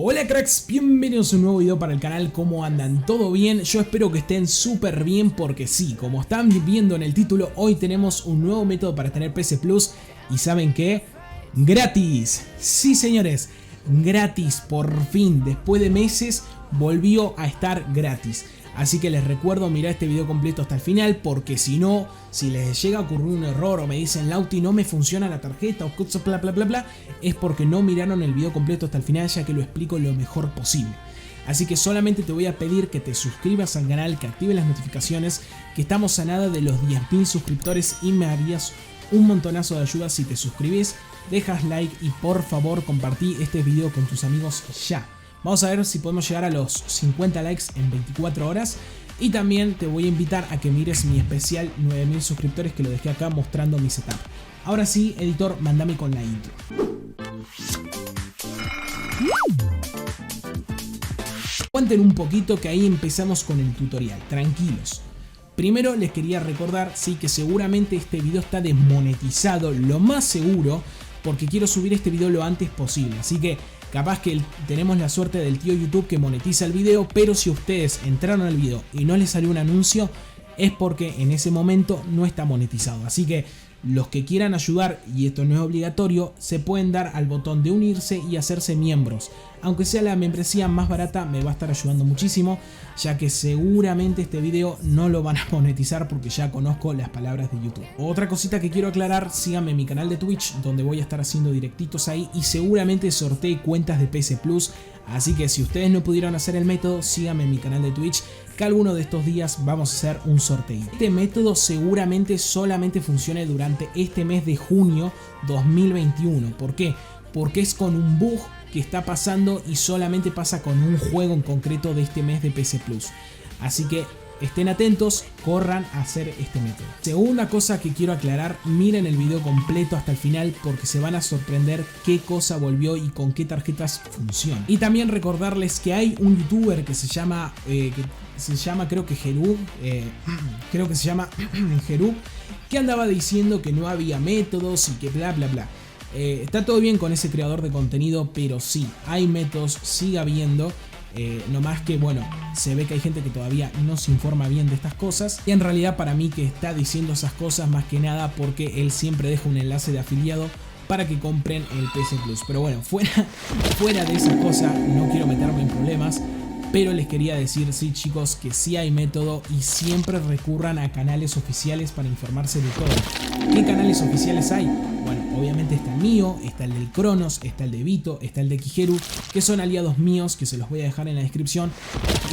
Hola cracks, bienvenidos a un nuevo video para el canal. ¿Cómo andan? ¿Todo bien? Yo espero que estén súper bien porque sí, como están viendo en el título, hoy tenemos un nuevo método para tener PC Plus. ¿Y saben qué? ¡Gratis! Sí señores, gratis, por fin, después de meses volvió a estar gratis. Así que les recuerdo mirar este video completo hasta el final, porque si no, si les llega a ocurrir un error o me dicen Lauti no me funciona la tarjeta o cosas bla bla bla bla, es porque no miraron el video completo hasta el final, ya que lo explico lo mejor posible. Así que solamente te voy a pedir que te suscribas al canal, que actives las notificaciones, que estamos a nada de los 10.000 suscriptores y me harías un montonazo de ayuda si te suscribís, dejas like y por favor compartí este video con tus amigos ya. Vamos a ver si podemos llegar a los 50 likes en 24 horas. Y también te voy a invitar a que mires mi especial 9000 suscriptores que lo dejé acá mostrando mi setup. Ahora sí, editor, mandame con la intro. Aguanten un poquito que ahí empezamos con el tutorial, tranquilos. Primero les quería recordar, sí, que seguramente este video está desmonetizado, lo más seguro, porque quiero subir este video lo antes posible. Así que capaz que tenemos la suerte del tío YouTube que monetiza el video, pero si ustedes entraron al video y no les salió un anuncio, es porque en ese momento no está monetizado. Así que los que quieran ayudar, y esto no es obligatorio, se pueden dar al botón de unirse y hacerse miembros. Aunque sea la membresía más barata, me va a estar ayudando muchísimo, ya que seguramente este video no lo van a monetizar porque ya conozco las palabras de YouTube. Otra cosita que quiero aclarar, síganme en mi canal de Twitch, donde voy a estar haciendo directitos ahí y seguramente sorteé cuentas de PC Plus. Así que si ustedes no pudieron hacer el método, síganme en mi canal de Twitch, que alguno de estos días vamos a hacer un sorteo. Este método seguramente solamente funcione durante este mes de junio 2021. ¿Por qué? Porque es con un bug que está pasando y solamente pasa con un juego en concreto de este mes de PC Plus. Así que estén atentos, corran a hacer este método. Segunda cosa que quiero aclarar, miren el video completo hasta el final porque se van a sorprender qué cosa volvió y con qué tarjetas funciona. Y también recordarles que hay un youtuber que se llama creo que Jerub, que andaba diciendo que no había métodos y que bla bla bla. Está todo bien con ese creador de contenido, pero sí, hay métodos, sigue habiendo. No más que bueno, se ve que hay gente que todavía no se informa bien de estas cosas. Y en realidad para mí que está diciendo esas cosas más que nada porque él siempre deja un enlace de afiliado para que compren el PC Plus. Pero bueno, fuera de esas cosas, no quiero meterme en problemas. Pero les quería decir, sí chicos, que sí hay método y siempre recurran a canales oficiales para informarse de todo. ¿Qué canales oficiales hay? Bueno, obviamente está el mío, está el del Cronos, está el de Vito, está el de Kijeru, que son aliados míos, que se los voy a dejar en la descripción,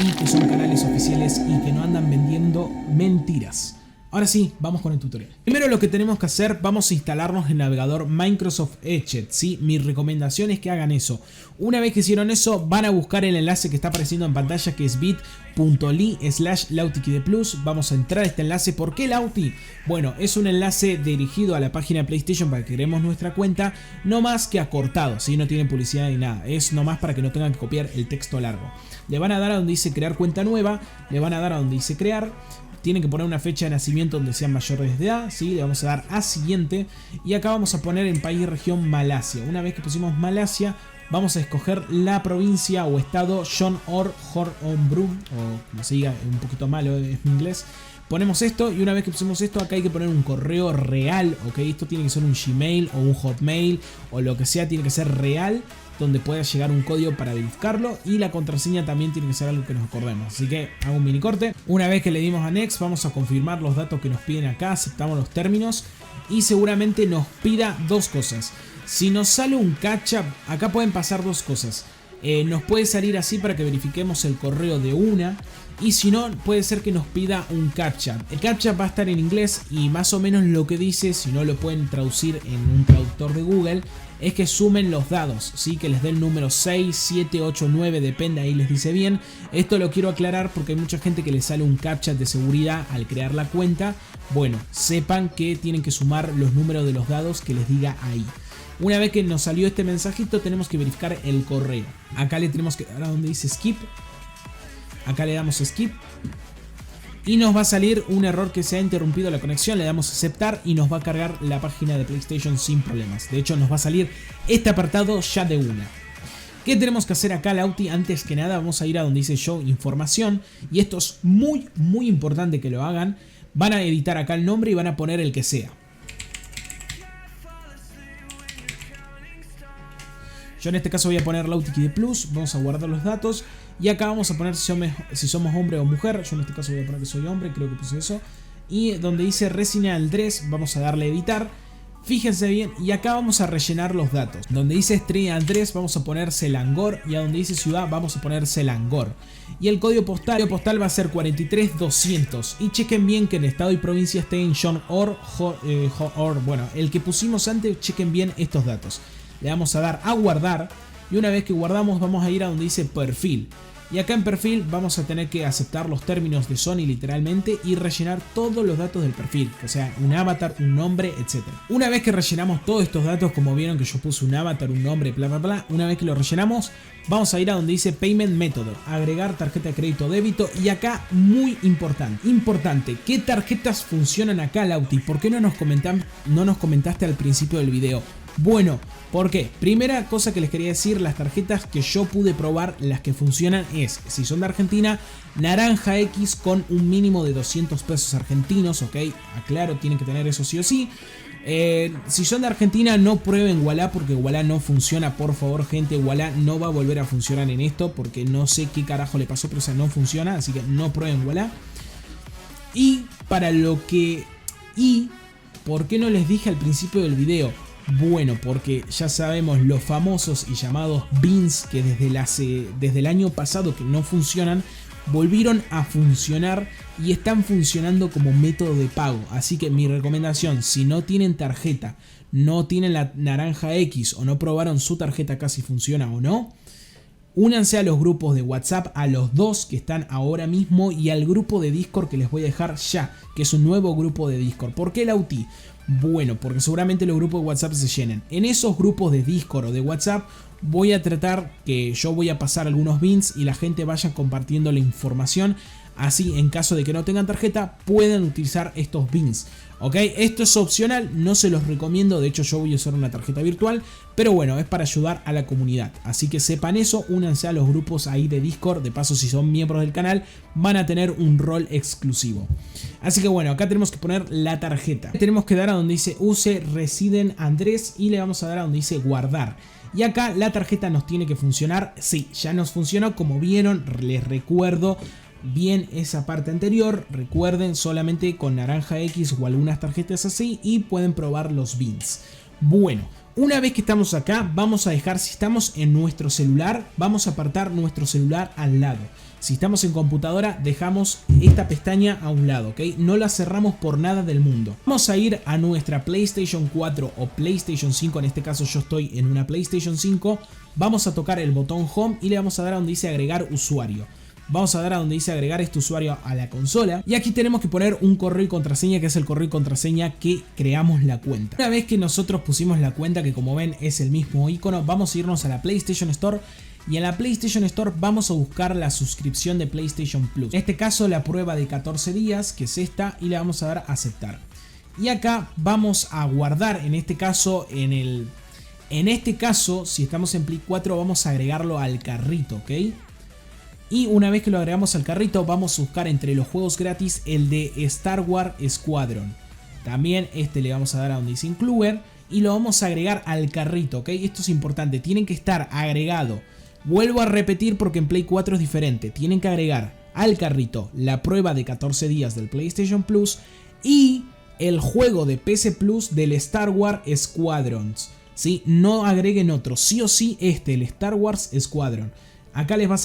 y que son canales oficiales y que no andan vendiendo mentiras. Ahora sí, vamos con el tutorial. Primero lo que tenemos que hacer, vamos a instalarnos el navegador Microsoft Edge, ¿sí? Mi recomendación es que hagan eso. Una vez que hicieron eso, van a buscar el enlace que está apareciendo en pantalla, que es bit.ly/LautiKeyDePlus. Vamos a entrar a este enlace. ¿Por qué Lauti? Bueno, es un enlace dirigido a la página de PlayStation para que creemos nuestra cuenta, no más que acortado, ¿sí? No tiene publicidad ni nada, es nomás para que no tengan que copiar el texto largo. Le van a dar a donde dice crear cuenta nueva, le van a dar a donde dice crear. Tienen que poner una fecha de nacimiento donde sean mayores de edad, ¿sí? Le vamos a dar a siguiente y acá vamos a poner en país región Malasia. Una vez que pusimos Malasia, vamos a escoger la provincia o estado John Or Brum, o como se diga, un poquito malo es mi inglés. Ponemos esto y una vez que pusimos esto, acá hay que poner un correo real, ¿ok? Esto tiene que ser un Gmail o un Hotmail o lo que sea, tiene que ser real, donde pueda llegar un código para verificarlo, y la contraseña también tiene que ser algo que nos acordemos. Así que hago un mini corte. Una vez que le dimos a Next, vamos a confirmar los datos que nos piden acá, aceptamos los términos y seguramente nos pida dos cosas. Si nos sale un captcha, acá pueden pasar dos cosas. Nos puede salir así para que verifiquemos el correo de una, y si no, puede ser que nos pida un captcha. El captcha va a estar en inglés y más o menos lo que dice, si no lo pueden traducir en un traductor de Google, es que sumen los dados, ¿sí? Que les dé el número 6, 7, 8, 9, depende, ahí les dice bien. Esto lo quiero aclarar porque hay mucha gente que le sale un captcha de seguridad al crear la cuenta. Bueno, sepan que tienen que sumar los números de los dados que les diga ahí. Una vez que nos salió este mensajito, tenemos que verificar el correo. Acá le tenemos que dar a donde dice skip. Acá le damos skip. Y nos va a salir un error que se ha interrumpido la conexión. Le damos a aceptar y nos va a cargar la página de PlayStation sin problemas. De hecho, nos va a salir este apartado ya de una. ¿Qué tenemos que hacer acá, Lauti? Antes que nada vamos a ir a donde dice Show Información. Y esto es muy importante que lo hagan. Van a editar acá el nombre y van a poner el que sea. Yo en este caso voy a poner LautiKid Plus. Vamos a guardar los datos. Y acá vamos a poner si somos hombre o mujer. Yo en este caso voy a poner que soy hombre, creo que puse eso. Y donde dice Resident 3 vamos a darle a editar. Fíjense bien, y acá vamos a rellenar los datos. Donde dice Estrella 3 vamos a poner Selangor, y a donde dice ciudad vamos a poner Selangor. Y el código postal va a ser 43200. Y chequen bien que el estado y provincia esté en John Or, bueno, el que pusimos antes, chequen bien estos datos. Le vamos a dar a guardar, y una vez que guardamos vamos a ir a donde dice perfil. Y acá en perfil vamos a tener que aceptar los términos de Sony literalmente y rellenar todos los datos del perfil, o sea, un avatar, un nombre, etc. Una vez que rellenamos todos estos datos, como vieron que yo puse un avatar, un nombre, bla bla bla, una vez que lo rellenamos, vamos a ir a donde dice Payment Method, agregar tarjeta de crédito o débito. Y acá muy importante, ¿qué tarjetas funcionan acá, Lauti? ¿Por qué no nos comentaste al principio del video? Bueno, ¿por qué? Primera cosa que les quería decir, las tarjetas que yo pude probar, las que funcionan es, si son de Argentina, Naranja X con un mínimo de 200 pesos argentinos, ok, aclaro, tienen que tener eso sí o sí. Si son de Argentina, no prueben Ualá porque Ualá no funciona, por favor gente, Ualá no va a volver a funcionar en esto porque no sé qué carajo le pasó, pero o sea, no funciona, así que no prueben Ualá. Y para lo que... ¿por qué no les dije al principio del video? Bueno, porque ya sabemos los famosos y llamados beans que desde el año pasado que no funcionan, volvieron a funcionar y están funcionando como método de pago. Así que mi recomendación, si no tienen tarjeta, no tienen la Naranja X o no probaron su tarjeta acá si funciona o no, únanse a los grupos de WhatsApp, a los dos que están ahora mismo y al grupo de Discord que les voy a dejar ya, que es un nuevo grupo de Discord. ¿Por qué Lauti? Bueno, porque seguramente los grupos de WhatsApp se llenen. En esos grupos de Discord o de WhatsApp voy a tratar que yo voy a pasar algunos bins y la gente vaya compartiendo la información. Así, en caso de que no tengan tarjeta, pueden utilizar estos bins. ¿Ok? Esto es opcional, no se los recomiendo. De hecho, yo voy a usar una tarjeta virtual. Pero bueno, es para ayudar a la comunidad. Así que sepan eso, únanse a los grupos ahí de Discord. De paso, si son miembros del canal, van a tener un rol exclusivo. Así que bueno, acá tenemos que poner la tarjeta. Tenemos que dar a donde dice use Resident Andrés y le vamos a dar a donde dice guardar. Y acá la tarjeta nos tiene que funcionar. Sí, ya nos funcionó. Como vieron, les recuerdo bien esa parte anterior. Recuerden, solamente con Naranja X o algunas tarjetas así y pueden probar los bins. Bueno, una vez que estamos acá, vamos a dejar, si estamos en nuestro celular, vamos a apartar nuestro celular al lado. Si estamos en computadora, dejamos esta pestaña a un lado, ¿ok? No la cerramos por nada del mundo. Vamos a ir a nuestra PlayStation 4 o PlayStation 5, en este caso yo estoy en una PlayStation 5. Vamos a tocar el botón Home y le vamos a dar a donde dice agregar usuario. Vamos a dar a donde dice agregar este usuario a la consola. Y aquí tenemos que poner un correo y contraseña, que es el correo y contraseña que creamos la cuenta. Una vez que nosotros pusimos la cuenta, que como ven es el mismo icono, vamos a irnos a la PlayStation Store. Y en la PlayStation Store vamos a buscar la suscripción de PlayStation Plus. En este caso la prueba de 14 días, que es esta, y le vamos a dar a aceptar. Y acá vamos a guardar, en este caso, si estamos en Play 4, vamos a agregarlo al carrito, ¿ok? Y una vez que lo agregamos al carrito, vamos a buscar entre los juegos gratis el de Star Wars Squadron. También este le vamos a dar a donde dice incluir y lo vamos a agregar al carrito, ¿ok? Esto es importante, tienen que estar agregado. Vuelvo a repetir porque en Play 4 es diferente. Tienen que agregar al carrito la prueba de 14 días del PlayStation Plus y el juego de PC Plus del Star Wars Squadrons, ¿sí? No agreguen otro, sí o sí el Star Wars Squadron. Acá les va a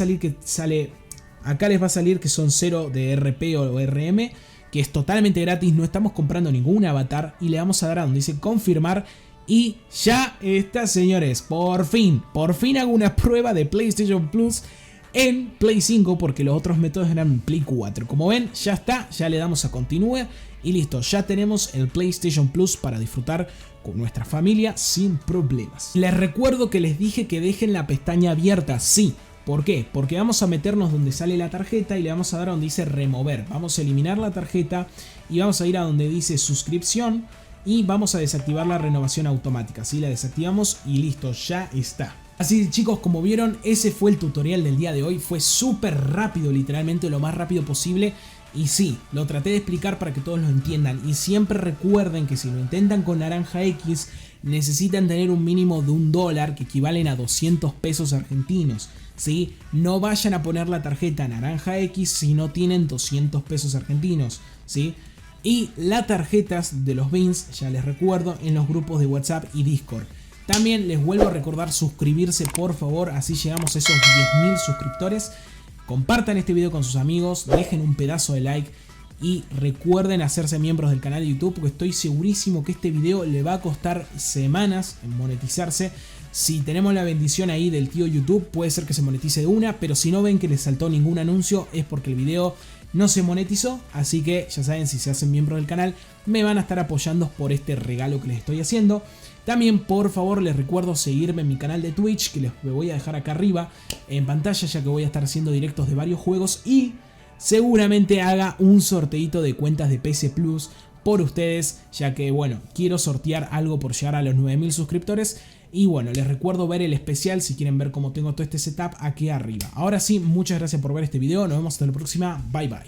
salir que son 0 de RP o RM, que es totalmente gratis, no estamos comprando ningún avatar y le vamos a dar a donde dice confirmar. Y ya está, señores, por fin hago una prueba de PlayStation Plus en Play 5 porque los otros métodos eran en Play 4. Como ven, ya está, ya le damos a continúe y listo, ya tenemos el PlayStation Plus para disfrutar con nuestra familia sin problemas. Les recuerdo que les dije que dejen la pestaña abierta, sí. ¿Por qué? Porque vamos a meternos donde sale la tarjeta y le vamos a dar a donde dice remover. Vamos a eliminar la tarjeta y vamos a ir a donde dice suscripción. Y vamos a desactivar la renovación automática. ¿Sí? La desactivamos y listo, ya está. Así que chicos, como vieron, ese fue el tutorial del día de hoy. Fue súper rápido, literalmente lo más rápido posible. Y sí, lo traté de explicar para que todos lo entiendan. Y siempre recuerden que si lo intentan con Naranja X, necesitan tener un mínimo de $1, que equivalen a 200 pesos argentinos. ¿Sí? No vayan a poner la tarjeta Naranja X si no tienen 200 pesos argentinos. ¿Sí? Y las tarjetas de los beans, ya les recuerdo, en los grupos de WhatsApp y Discord. También les vuelvo a recordar suscribirse, por favor, así llegamos a esos 10.000 suscriptores. Compartan este video con sus amigos, dejen un pedazo de like y recuerden hacerse miembros del canal de YouTube, porque estoy segurísimo que este video le va a costar semanas en monetizarse. Si tenemos la bendición ahí del tío YouTube, puede ser que se monetice de una, pero si no ven que les saltó ningún anuncio es porque el video no se monetizó. Así que ya saben, si se hacen miembros del canal, me van a estar apoyando por este regalo que les estoy haciendo. También por favor les recuerdo seguirme en mi canal de Twitch, que les voy a dejar acá arriba en pantalla, ya que voy a estar haciendo directos de varios juegos y seguramente haga un sorteito de cuentas de PC Plus por ustedes, ya que bueno, quiero sortear algo por llegar a los 9.000 suscriptores. Y bueno, les recuerdo ver el especial si quieren ver cómo tengo todo este setup aquí arriba. Ahora sí, muchas gracias por ver este video, nos vemos hasta la próxima, bye bye.